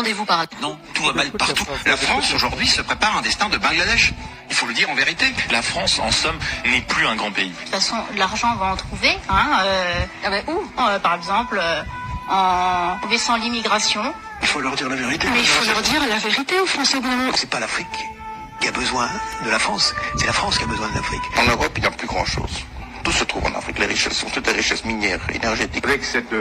Qu'entendez-vous par là? Non, tout va mal partout. La France, aujourd'hui, se prépare un destin de Bangladesh. Il faut le dire en vérité. La France, en somme, n'est plus un grand pays. De toute façon, l'argent, on va en trouver. Où par exemple, en baissant l'immigration. Il faut leur dire la vérité. Mais il faut leur dire la vérité aux Français. C'est pas l'Afrique qui a besoin de la France, c'est la France qui a besoin de l'Afrique. En Europe, il n'y a plus grand-chose. Tout se trouve en Afrique. Les richesses sont toutes des richesses minières, énergétiques. Avec cette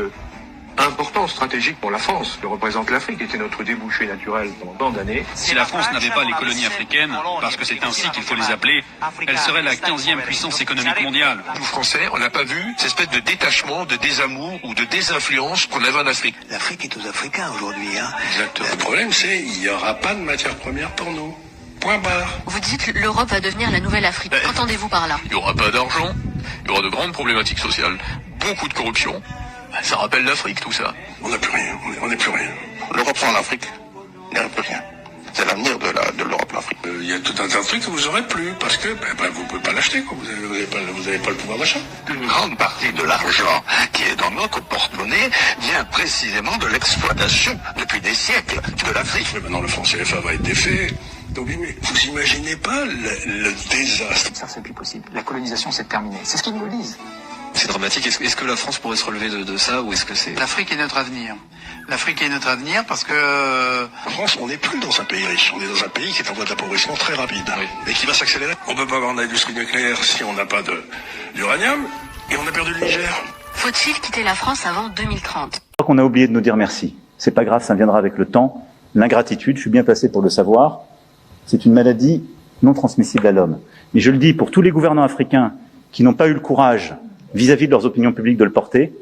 importance stratégique pour la France que représente l'Afrique, était notre débouché naturel pendant tant d'années. Si la France n'avait pas les colonies africaines, parce que c'est ainsi qu'il faut les appeler, elle serait la 15e puissance économique mondiale. Nous, Français, on n'a pas vu cette espèce de détachement, de désamour ou de désinfluence qu'on avait en Afrique. L'Afrique est aux Africains aujourd'hui. Exactement. Le problème, c'est qu'il n'y aura pas de matière première pour nous. Point barre. Vous dites l'Europe va devenir la nouvelle Afrique. Qu'entendez-vous par là? Il n'y aura pas d'argent, il y aura de grandes problématiques sociales, beaucoup de corruption. Ça rappelle l'Afrique, tout ça. On n'a plus rien, on n'est plus rien. L'Europe sans l'Afrique, il n'y aurait plus rien. C'est l'avenir de l'Europe, l'Afrique. Il y a tout un tas de trucs que vous n'aurez plus, parce que vous ne pouvez pas l'acheter, quoi. Vous n'avez pas le pouvoir d'achat. Une grande partie de l'argent qui est dans notre porte-monnaie vient précisément de l'exploitation, depuis des siècles, de l'Afrique. Mais maintenant, le franc CFA va être défait. Donc, mais vous imaginez pas le désastre. Ça, c'est plus possible. La colonisation, c'est terminé. C'est ce qu'ils nous disent. C'est dramatique. Est-ce que la France pourrait se relever de ça, ou est-ce que c'est... L'Afrique est notre avenir. L'Afrique est notre avenir parce que... En France, on n'est plus dans un pays riche. On est dans un pays qui est en voie d'appauvrissement très rapide. Oui. Et qui va s'accélérer. On ne peut pas avoir d'industrie nucléaire si on n'a pas d'uranium. Et on a perdu le Niger. Faut-il quitter la France avant 2030? Je crois qu'on a oublié de nous dire merci. C'est pas grave, ça viendra avec le temps. L'ingratitude, je suis bien placé pour le savoir, c'est une maladie non transmissible à l'homme. Mais je le dis pour tous les gouvernants africains qui n'ont pas eu le courage, vis-à-vis de leurs opinions publiques, de le porter,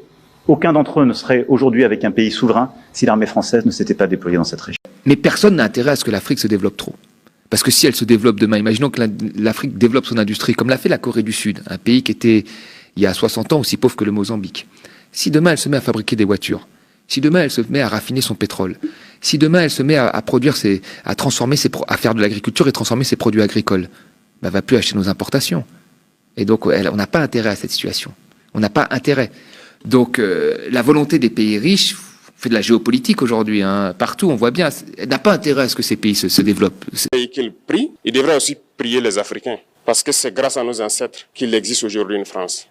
aucun d'entre eux ne serait aujourd'hui avec un pays souverain si l'armée française ne s'était pas déployée dans cette région. Mais personne n'a intérêt à ce que l'Afrique se développe trop. Parce que si elle se développe demain, imaginons que l'Afrique développe son industrie, comme l'a fait la Corée du Sud, un pays qui était, il y a 60 ans, aussi pauvre que le Mozambique. Si demain elle se met à fabriquer des voitures, si demain elle se met à raffiner son pétrole, si demain elle se met à produire à transformer à faire de l'agriculture et transformer ses produits agricoles, elle va plus acheter nos importations. Et donc, on n'a pas intérêt à cette situation. On n'a pas intérêt. Donc, la volonté des pays riches, on fait de la géopolitique aujourd'hui, partout, on voit bien, elle n'a pas intérêt à ce que ces pays se développent. Et qu'il prie, il devrait aussi prier les Africains. Parce que c'est grâce à nos ancêtres qu'il existe aujourd'hui une France.